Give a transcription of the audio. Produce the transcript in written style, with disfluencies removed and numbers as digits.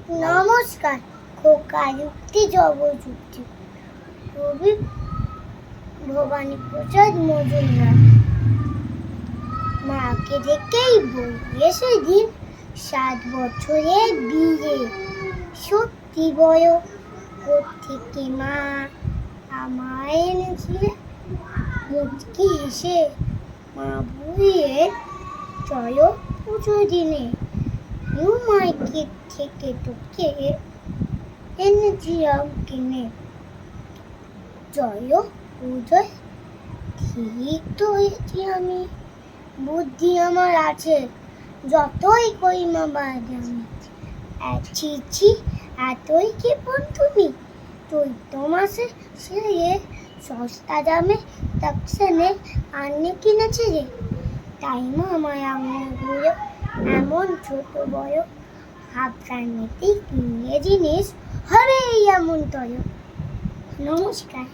নমস্কার। খোকা যুক্তি জবযুক্তি কবি ভবানী প্রসাদ মজুমদার। মাকে দেখেই বলবে সেদিন 7 বছরের বিয়ে সত্যি বয় কোত্থেকে মা আমায় এনেছিলে। মুচকি হেসে মা বুড়িয়ে জয় পুজো দিনে নিউ মার্কেট থেকে তোকে এনেছিলাম কিনে। জয় পুজোয় ঠিক তো হয়েছি আমি, বুদ্ধি আমার আছে যতই করি মা বাড়ি আমি। ছি এতই ক্ষেপণ তুমি, চৈত্র মাসে সেরে সস্তা দামে তাকসানে আনে কিনেছে রে। তাই মা আমায় আঙুলগুলো এমন ছোট বড় হাবড়ানেতেই কিনে জিনিস হবে এমন তয়। নমস্কার।